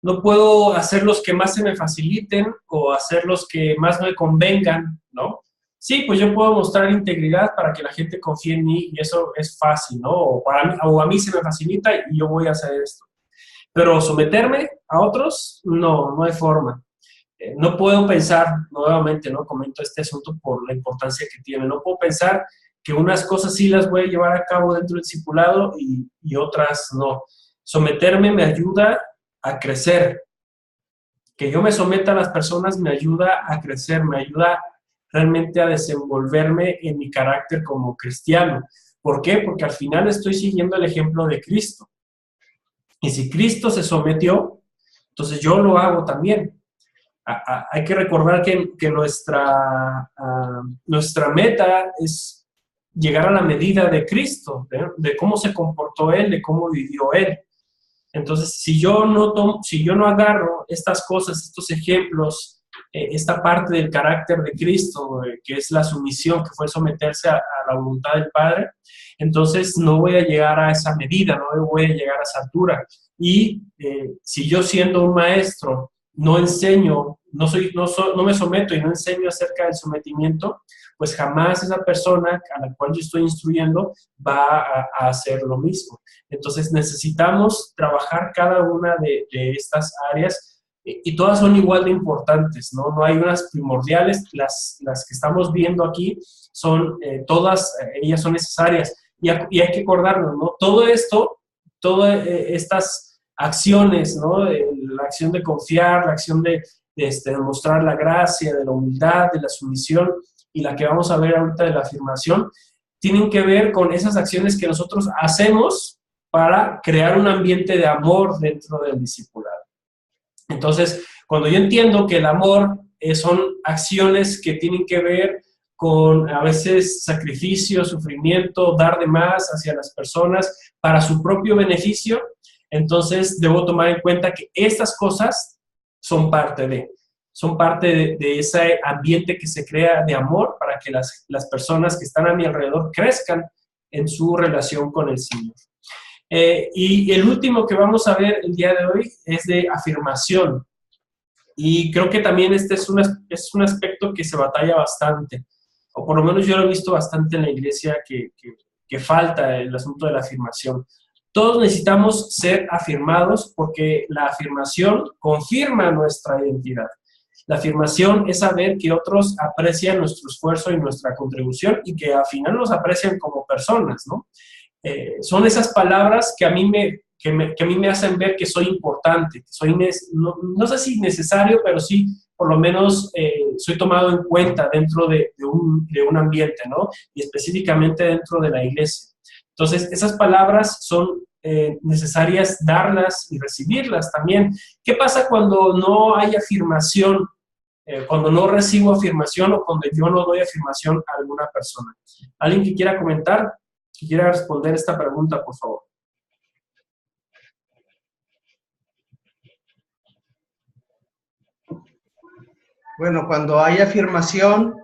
No puedo hacer los que más se me faciliten o hacer los que más me convengan, ¿no? Sí, pues yo puedo mostrar integridad para que la gente confíe en mí y eso es fácil, ¿no? O a mí se me facilita y yo voy a hacer esto. Pero someterme a otros, no hay forma. No puedo pensar, nuevamente, ¿no? Comento este asunto por la importancia que tiene. No puedo pensar que unas cosas sí las voy a llevar a cabo dentro del discipulado y otras no. Someterme me ayuda a crecer. Que yo me someta a las personas me ayuda a crecer, me ayuda realmente a desenvolverme en mi carácter como cristiano. ¿Por qué? Porque al final estoy siguiendo el ejemplo de Cristo. Y si Cristo se sometió, entonces yo lo hago también. Hay que recordar que nuestra meta es llegar a la medida de Cristo, de cómo se comportó Él, de cómo vivió Él. Entonces, si yo no agarro estas cosas, estos ejemplos, esta parte del carácter de Cristo, que es la sumisión, que fue someterse a la voluntad del Padre, entonces no voy a llegar a esa medida, no voy a llegar a esa altura. Y si yo siendo un maestro no enseño, no me someto y no enseño acerca del sometimiento, pues jamás esa persona a la cual yo estoy instruyendo va a hacer lo mismo. Entonces necesitamos trabajar cada una de estas áreas y todas son igual de importantes, ¿no? No hay unas primordiales, las que estamos viendo aquí son todas, ellas son necesarias y hay que acordarnos, ¿no? Todo esto, todas estas acciones, ¿no? La acción de confiar, la acción de mostrar la gracia, de la humildad, de la sumisión y la que vamos a ver ahorita de la afirmación, tienen que ver con esas acciones que nosotros hacemos para crear un ambiente de amor dentro del discipulado. Entonces, cuando yo entiendo que el amor son acciones que tienen que ver con a veces sacrificio, sufrimiento, dar de más hacia las personas para su propio beneficio, entonces debo tomar en cuenta que estas cosas son parte de ese ambiente que se crea de amor para que las personas que están a mi alrededor crezcan en su relación con el Señor. Y el último que vamos a ver el día de hoy es de afirmación. Y creo que también este es un aspecto que se batalla bastante, o por lo menos yo lo he visto bastante en la iglesia que falta el asunto de la afirmación. Todos necesitamos ser afirmados porque la afirmación confirma nuestra identidad. La afirmación es saber que otros aprecian nuestro esfuerzo y nuestra contribución y que al final nos aprecian como personas, ¿no? Son esas palabras que a mí me hacen ver que soy importante, que soy no sé si necesario, pero sí por lo menos soy tomado en cuenta dentro de un ambiente, ¿no? Y específicamente dentro de la iglesia. Entonces, esas palabras son necesarias darlas y recibirlas también. ¿Qué pasa cuando no hay afirmación? Cuando no recibo afirmación o cuando yo no doy afirmación a alguna persona. ¿Alguien que quiera comentar? Que quiera responder esta pregunta, por favor. Bueno, cuando hay afirmación,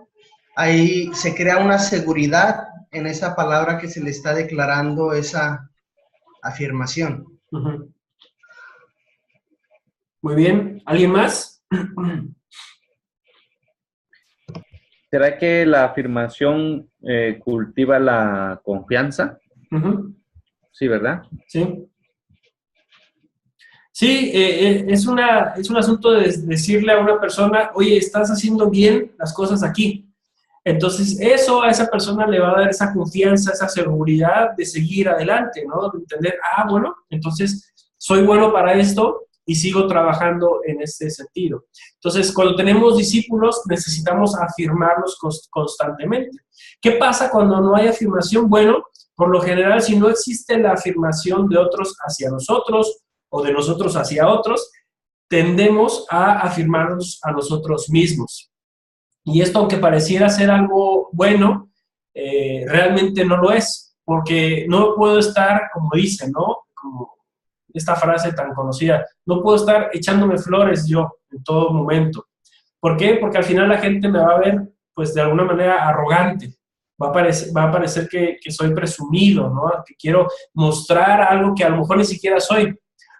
ahí se crea una seguridad en esa palabra que se le está declarando esa afirmación. Uh-huh. Muy bien. ¿Alguien más? ¿Será que la afirmación cultiva la confianza? Uh-huh. Sí, ¿verdad? Sí. Sí, es un asunto de decirle a una persona, oye, estás haciendo bien las cosas aquí. Entonces, eso a esa persona le va a dar esa confianza, esa seguridad de seguir adelante, ¿no? De entender, bueno, entonces soy bueno para esto y sigo trabajando en este sentido. Entonces, cuando tenemos discípulos, necesitamos afirmarlos constantemente. ¿Qué pasa cuando no hay afirmación? Bueno, por lo general, si no existe la afirmación de otros hacia nosotros o de nosotros hacia otros, tendemos a afirmarnos a nosotros mismos. Y esto, aunque pareciera ser algo bueno, realmente no lo es, porque no puedo estar, como dicen, ¿no? Como esta frase tan conocida, no puedo estar echándome flores yo en todo momento. ¿Por qué? Porque al final la gente me va a ver, pues, de alguna manera arrogante. Va a parecer que soy presumido, ¿no? Que quiero mostrar algo que a lo mejor ni siquiera soy.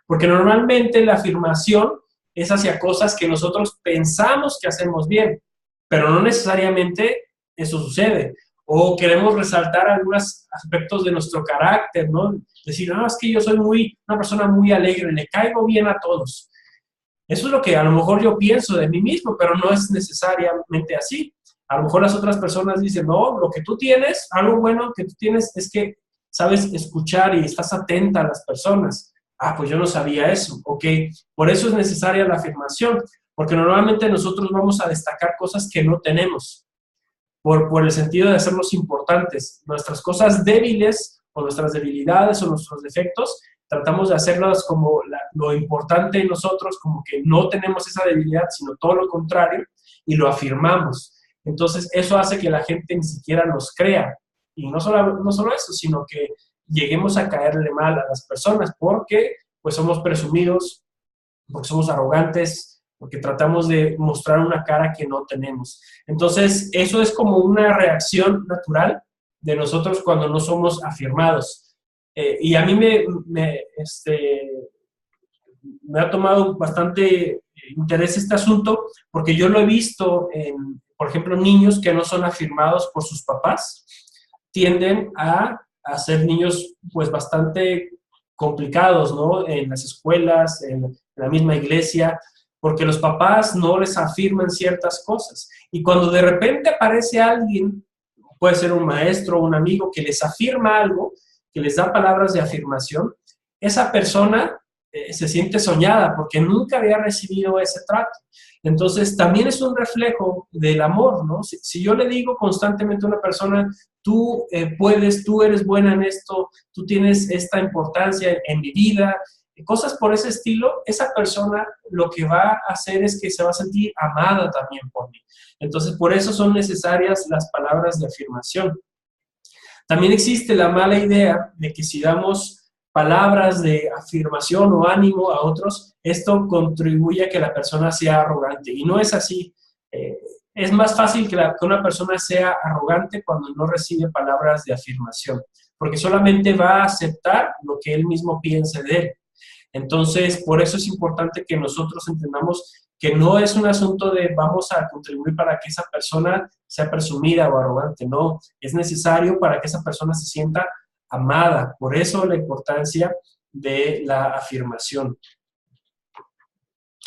Porque normalmente la afirmación es hacia cosas que nosotros pensamos que hacemos bien, pero no necesariamente eso sucede. O queremos resaltar algunos aspectos de nuestro carácter, ¿no? Decir, no, es que yo soy una persona muy alegre, le caigo bien a todos. Eso es lo que a lo mejor yo pienso de mí mismo, pero no es necesariamente así. A lo mejor las otras personas dicen, no, lo que tú tienes, algo bueno que tú tienes es que sabes escuchar y estás atenta a las personas. Ah, pues yo no sabía eso. Ok, por eso es necesaria la afirmación, porque normalmente nosotros vamos a destacar cosas que no tenemos, por el sentido de hacernos importantes. Nuestras cosas débiles, o nuestras debilidades, o nuestros defectos, tratamos de hacerlas como lo importante en nosotros, como que no tenemos esa debilidad, sino todo lo contrario, y lo afirmamos. Entonces, eso hace que la gente ni siquiera nos crea. Y no solo eso, sino que lleguemos a caerle mal a las personas, porque pues somos presumidos, porque somos arrogantes, porque tratamos de mostrar una cara que no tenemos. Entonces, eso es como una reacción natural de nosotros cuando no somos afirmados. Y a mí me ha tomado bastante interés este asunto, porque yo lo he visto en, por ejemplo, niños que no son afirmados por sus papás, tienden a ser niños pues bastante complicados, ¿no? En las escuelas, en la misma iglesia, porque los papás no les afirman ciertas cosas. Y cuando de repente aparece alguien, puede ser un maestro o un amigo, que les afirma algo, que les da palabras de afirmación, esa persona se siente soñada porque nunca había recibido ese trato. Entonces, también es un reflejo del amor, ¿no? Si yo le digo constantemente a una persona, tú puedes, tú eres buena en esto, tú tienes esta importancia en mi vida, cosas por ese estilo, esa persona lo que va a hacer es que se va a sentir amada también por mí. Entonces, por eso son necesarias las palabras de afirmación. También existe la mala idea de que si damos palabras de afirmación o ánimo a otros, esto contribuye a que la persona sea arrogante. Y no es así. Es más fácil que una persona sea arrogante cuando no recibe palabras de afirmación, porque solamente va a aceptar lo que él mismo piense de él. Entonces, por eso es importante que nosotros entendamos que no es un asunto de vamos a contribuir para que esa persona sea presumida o arrogante, no. Es necesario para que esa persona se sienta amada. Por eso la importancia de la afirmación.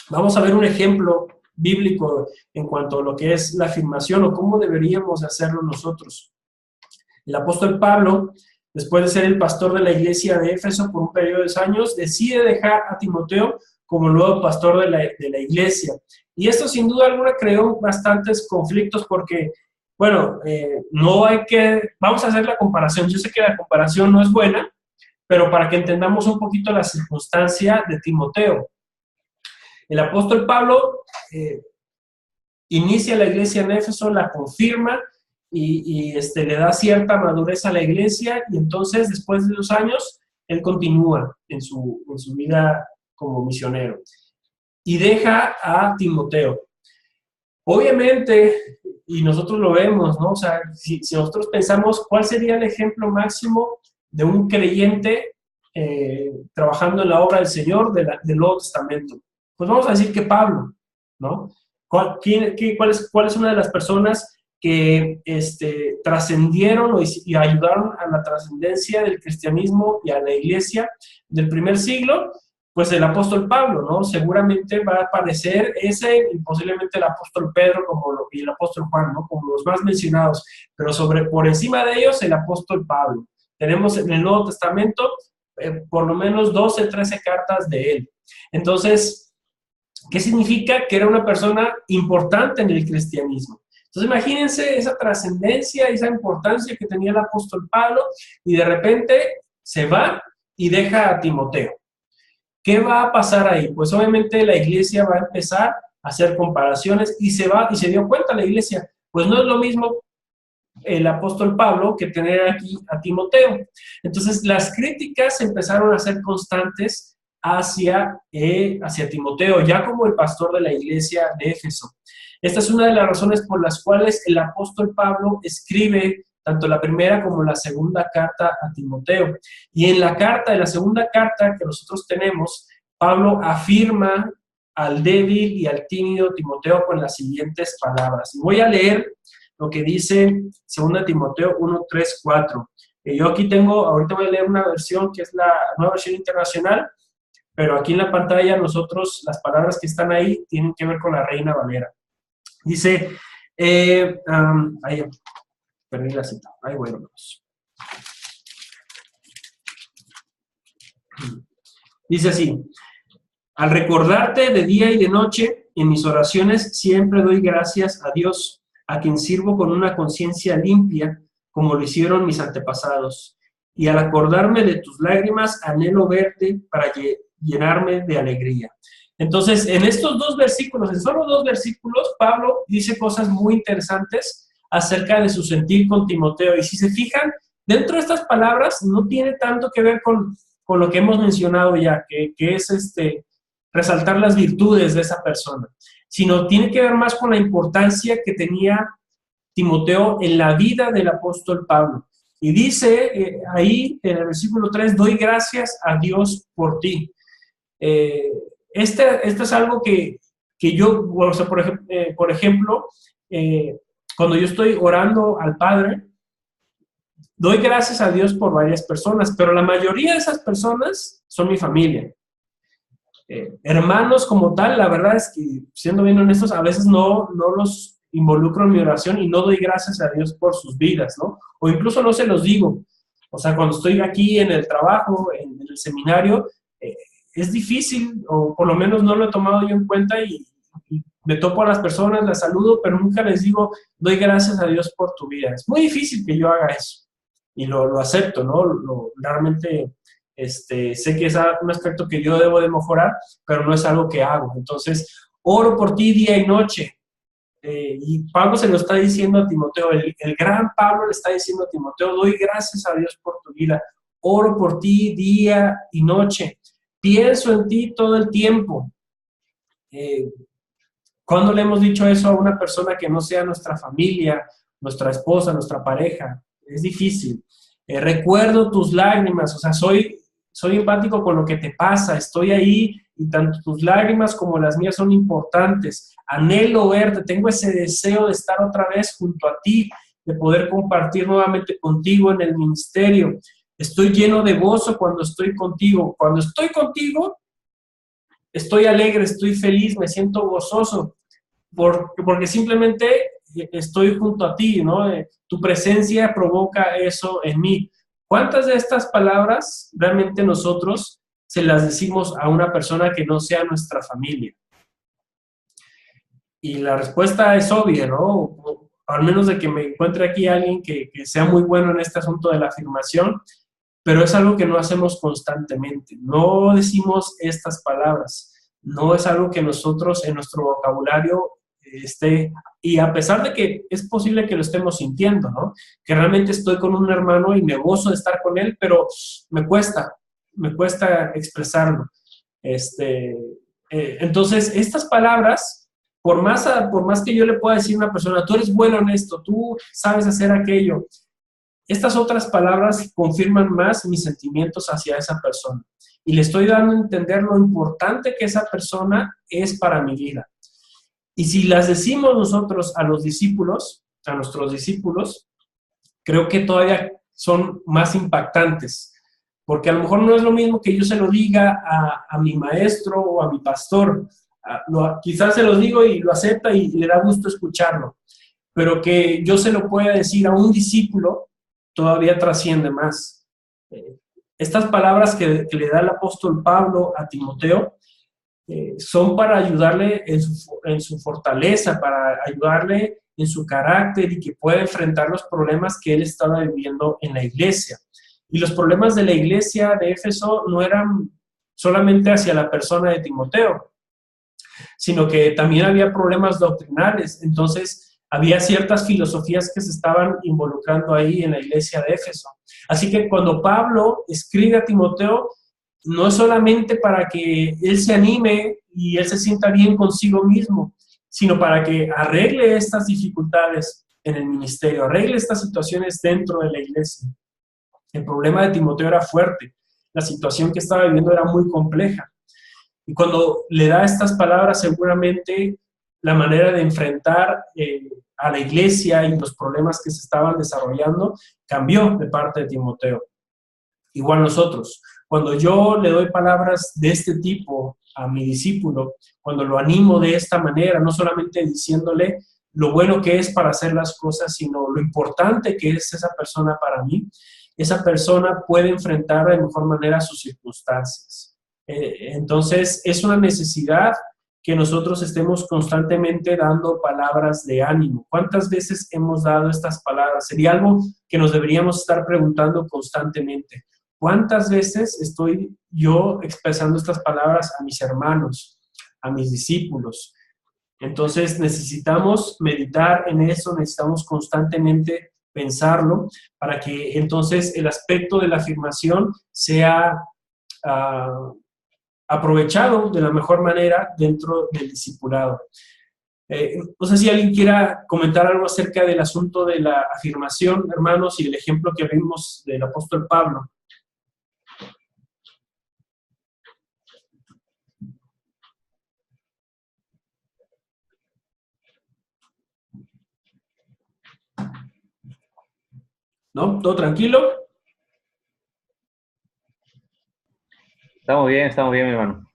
Vamos a ver un ejemplo bíblico en cuanto a lo que es la afirmación o cómo deberíamos hacerlo nosotros. El apóstol Pablo, después de ser el pastor de la iglesia de Éfeso por un periodo de años, decide dejar a Timoteo como nuevo pastor de la iglesia. Y esto sin duda alguna creó bastantes conflictos porque, bueno, vamos a hacer la comparación. Yo sé que la comparación no es buena, pero para que entendamos un poquito la circunstancia de Timoteo. El apóstol Pablo inicia la iglesia en Éfeso, la confirma y le da cierta madurez a la iglesia y entonces después de 2 años él continúa en su vida como misionero y deja a Timoteo. Obviamente, y nosotros lo vemos, ¿no? O sea, si nosotros pensamos cuál sería el ejemplo máximo de un creyente trabajando en la obra del Señor del Nuevo Testamento, pues vamos a decir que Pablo, ¿no? ¿Cuál es una de las personas que trascendieron y ayudaron a la trascendencia del cristianismo y a la iglesia del primer siglo? Pues el apóstol Pablo, ¿no? Seguramente va a aparecer ese y posiblemente el apóstol Pedro y el apóstol Juan, ¿no? Como los más mencionados, pero por encima de ellos el apóstol Pablo. Tenemos en el Nuevo Testamento por lo menos 12, 13 cartas de él. Entonces, ¿qué significa? Que era una persona importante en el cristianismo. Entonces, imagínense esa trascendencia, esa importancia que tenía el apóstol Pablo, y de repente se va y deja a Timoteo. ¿Qué va a pasar ahí? Pues obviamente la iglesia va a empezar a hacer comparaciones y se dio cuenta la iglesia, pues no es lo mismo el apóstol Pablo que tener aquí a Timoteo. Entonces las críticas empezaron a ser constantes hacia Timoteo, ya como el pastor de la iglesia de Éfeso. Esta es una de las razones por las cuales el apóstol Pablo escribe tanto la primera como la segunda carta a Timoteo. Y en la segunda carta que nosotros tenemos, Pablo afirma al débil y al tímido Timoteo con las siguientes palabras. Y voy a leer lo que dice 2 Timoteo 1, 3, 4. Yo aquí tengo, ahorita voy a leer una versión que es la nueva versión internacional, pero aquí en la pantalla nosotros, las palabras que están ahí tienen que ver con la Reina Valera. Dice, perdí la cita. Ahí bueno. Dice así: al recordarte de día y de noche, en mis oraciones siempre doy gracias a Dios, a quien sirvo con una conciencia limpia, como lo hicieron mis antepasados. Y al acordarme de tus lágrimas, anhelo verte para llenarme de alegría. Entonces, en estos dos versículos, en solo dos versículos, Pablo dice cosas muy interesantes acerca de su sentir con Timoteo. Y si se fijan, dentro de estas palabras no tiene tanto que ver con lo que hemos mencionado ya, que es resaltar las virtudes de esa persona, sino tiene que ver más con la importancia que tenía Timoteo en la vida del apóstol Pablo. Y dice ahí en el versículo 3, doy gracias a Dios por ti. Este es algo que yo, o sea, por ejemplo, cuando yo estoy orando al Padre, doy gracias a Dios por varias personas, pero la mayoría de esas personas son mi familia. Hermanos como tal, la verdad es que, siendo bien honestos, a veces no los involucro en mi oración y no doy gracias a Dios por sus vidas, ¿no? O incluso no se los digo. O sea, cuando estoy aquí en el trabajo, en el seminario, es difícil, o por lo menos no lo he tomado yo en cuenta y me topo a las personas, las saludo, pero nunca les digo, doy gracias a Dios por tu vida. Es muy difícil que yo haga eso y lo acepto, ¿no? Realmente sé que es un aspecto que yo debo de mejorar, pero no es algo que hago. Entonces, oro por ti día y noche. Y Pablo se lo está diciendo a Timoteo, el gran Pablo le está diciendo a Timoteo, doy gracias a Dios por tu vida, oro por ti día y noche, pienso en ti todo el tiempo. ¿Cuándo le hemos dicho eso a una persona que no sea nuestra familia, nuestra esposa, nuestra pareja? Es difícil. Recuerdo tus lágrimas, o sea, soy empático con lo que te pasa, estoy ahí y tanto tus lágrimas como las mías son importantes. Anhelo verte, tengo ese deseo de estar otra vez junto a ti, de poder compartir nuevamente contigo en el ministerio. Estoy lleno de gozo cuando estoy contigo. Cuando estoy contigo, estoy alegre, estoy feliz, me siento gozoso, porque simplemente estoy junto a ti, ¿no? Tu presencia provoca eso en mí. ¿Cuántas de estas palabras realmente nosotros se las decimos a una persona que no sea nuestra familia? Y la respuesta es obvia, ¿no? Al menos de que me encuentre aquí alguien que sea muy bueno en este asunto de la afirmación, pero es algo que no hacemos constantemente. No decimos estas palabras. No es algo que nosotros en nuestro vocabulario esté, y a pesar de que es posible que lo estemos sintiendo, ¿no? Que realmente estoy con un hermano y me gozo de estar con él, pero me cuesta expresarlo. Entonces, estas palabras, por más que yo le pueda decir a una persona, tú eres bueno en esto, tú sabes hacer aquello, estas otras palabras confirman más mis sentimientos hacia esa persona. Y le estoy dando a entender lo importante que esa persona es para mi vida. Y si las decimos nosotros a nuestros discípulos, creo que todavía son más impactantes. Porque a lo mejor no es lo mismo que yo se lo diga a mi maestro o a mi pastor. Quizás se lo digo y lo acepta y le da gusto escucharlo. Pero que yo se lo pueda decir a un discípulo, todavía trasciende más. Estas palabras que le da el apóstol Pablo a Timoteo son para ayudarle en su fortaleza, para ayudarle en su carácter y que pueda enfrentar los problemas que él estaba viviendo en la iglesia. Y los problemas de la iglesia de Éfeso no eran solamente hacia la persona de Timoteo, sino que también había problemas doctrinales. Entonces, había ciertas filosofías que se estaban involucrando ahí en la iglesia de Éfeso. Así que cuando Pablo escribe a Timoteo, no es solamente para que él se anime y él se sienta bien consigo mismo, sino para que arregle estas dificultades en el ministerio, arregle estas situaciones dentro de la iglesia. El problema de Timoteo era fuerte, la situación que estaba viviendo era muy compleja. Y cuando le da estas palabras, seguramente la manera de enfrentar a la iglesia y los problemas que se estaban desarrollando cambió de parte de Timoteo. Igual nosotros, cuando yo le doy palabras de este tipo a mi discípulo, cuando lo animo de esta manera, no solamente diciéndole lo bueno que es para hacer las cosas, sino lo importante que es esa persona para mí, esa persona puede enfrentar de mejor manera sus circunstancias. Entonces, es una necesidad que nosotros estemos constantemente dando palabras de ánimo. ¿Cuántas veces hemos dado estas palabras? Sería algo que nos deberíamos estar preguntando constantemente. ¿Cuántas veces estoy yo expresando estas palabras a mis hermanos, a mis discípulos? Entonces necesitamos meditar en eso, necesitamos constantemente pensarlo para que entonces el aspecto de la afirmación sea aprovechado de la mejor manera dentro del discipulado. No sé si alguien quiera comentar algo acerca del asunto de la afirmación, hermanos, y el ejemplo que vimos del apóstol Pablo. ¿No? ¿Todo tranquilo? Estamos bien, mi hermano.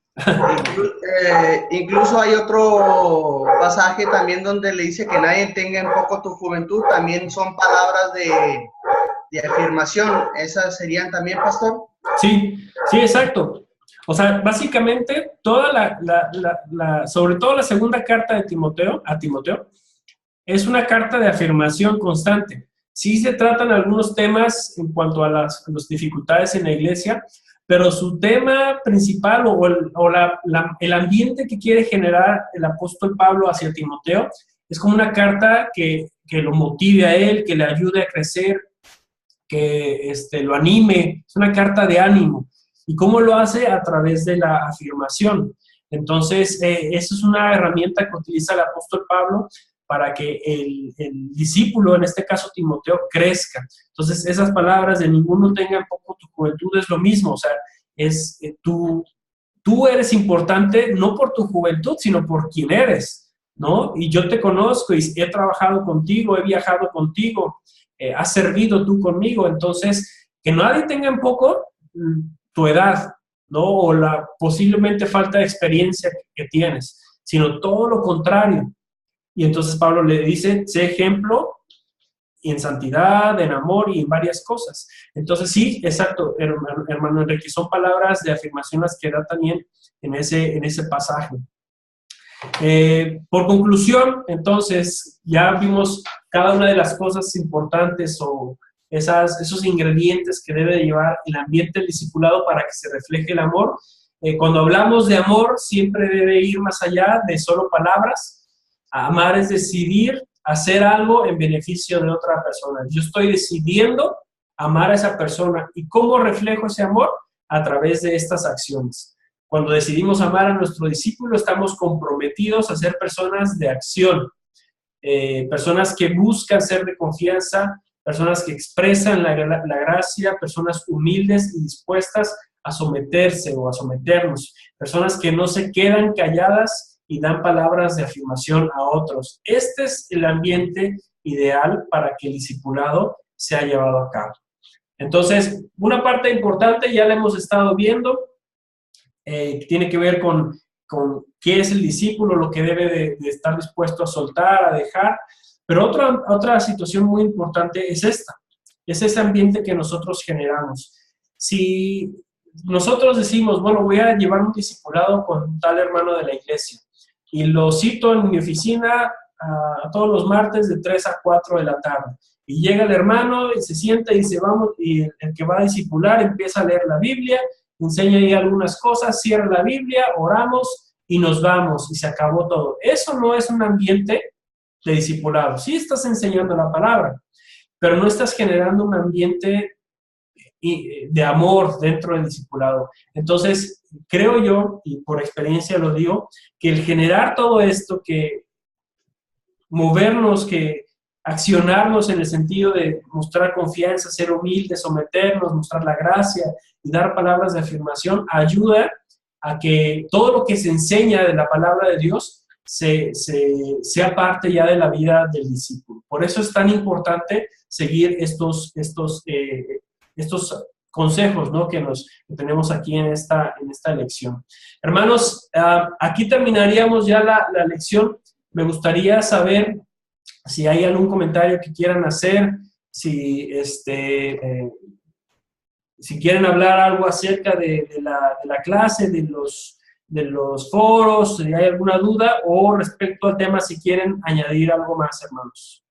Incluso hay otro pasaje también donde le dice que nadie tenga en poco tu juventud. También son palabras de afirmación. ¿Esas serían también, pastor? Sí, exacto. O sea, básicamente, toda sobre todo la segunda carta de Timoteo, a Timoteo, es una carta de afirmación constante. Sí se tratan algunos temas en cuanto a las dificultades en la iglesia, pero su tema principal el ambiente que quiere generar el apóstol Pablo hacia Timoteo es como una carta que lo motive a él, que le ayude a crecer, que lo anime. Es una carta de ánimo. ¿Y cómo lo hace? A través de la afirmación. Entonces, esa es una herramienta que utiliza el apóstol Pablo para que el discípulo, en este caso Timoteo, crezca. Entonces, esas palabras de ninguno tenga en poco tu juventud es lo mismo. O sea, tú eres importante no por tu juventud, sino por quién eres, ¿no? Y yo te conozco y he trabajado contigo, he viajado contigo, has servido tú conmigo. Entonces, que nadie tenga en poco tu edad, ¿no? O la posiblemente falta de experiencia que tienes, sino todo lo contrario. Y entonces Pablo le dice, sé ejemplo en santidad, en amor y en varias cosas. Entonces sí, exacto, hermano Enrique, son palabras de afirmación las que da también en ese pasaje. Por conclusión, entonces, ya vimos cada una de las cosas importantes o esos ingredientes que debe llevar el ambiente del discipulado para que se refleje el amor. Cuando hablamos de amor, siempre debe ir más allá de solo palabras. Amar es decidir hacer algo en beneficio de otra persona. Yo estoy decidiendo amar a esa persona. ¿Y cómo reflejo ese amor? A través de estas acciones. Cuando decidimos amar a nuestro discípulo, estamos comprometidos a ser personas de acción, personas que buscan ser de confianza, personas que expresan la gracia, personas humildes y dispuestas a someterse o a someternos, personas que no se quedan calladas y dan palabras de afirmación a otros. Este es el ambiente ideal para que el discipulado sea llevado a cabo. Entonces, una parte importante ya la hemos estado viendo, tiene que ver con qué es el discípulo, lo que debe de estar dispuesto a soltar, a dejar. Pero otra situación muy importante es esta, es ese ambiente que nosotros generamos. Si nosotros decimos, bueno, voy a llevar un discipulado con tal hermano de la iglesia y lo cito en mi oficina a todos los martes de 3 a 4 de la tarde. Y llega el hermano y se sienta y dice, vamos, y el que va a discipular empieza a leer la Biblia, enseña ahí algunas cosas, cierra la Biblia, oramos y nos vamos y se acabó todo. Eso no es un ambiente de discipulado. Sí estás enseñando la palabra, pero no estás generando un ambiente de amor dentro del discipulado. Entonces, creo yo, y por experiencia lo digo, que el generar todo esto, que movernos, que accionarnos en el sentido de mostrar confianza, ser humildes, someternos, mostrar la gracia y dar palabras de afirmación, ayuda a que todo lo que se enseña de la palabra de Dios sea parte ya de la vida del discípulo. Por eso es tan importante seguir estos consejos, ¿no?, que tenemos aquí en esta lección. Hermanos, aquí terminaríamos ya la lección. Me gustaría saber si hay algún comentario que quieran hacer, si quieren hablar algo acerca de la clase, de los foros, si hay alguna duda, o respecto al tema, si quieren añadir algo más, hermanos.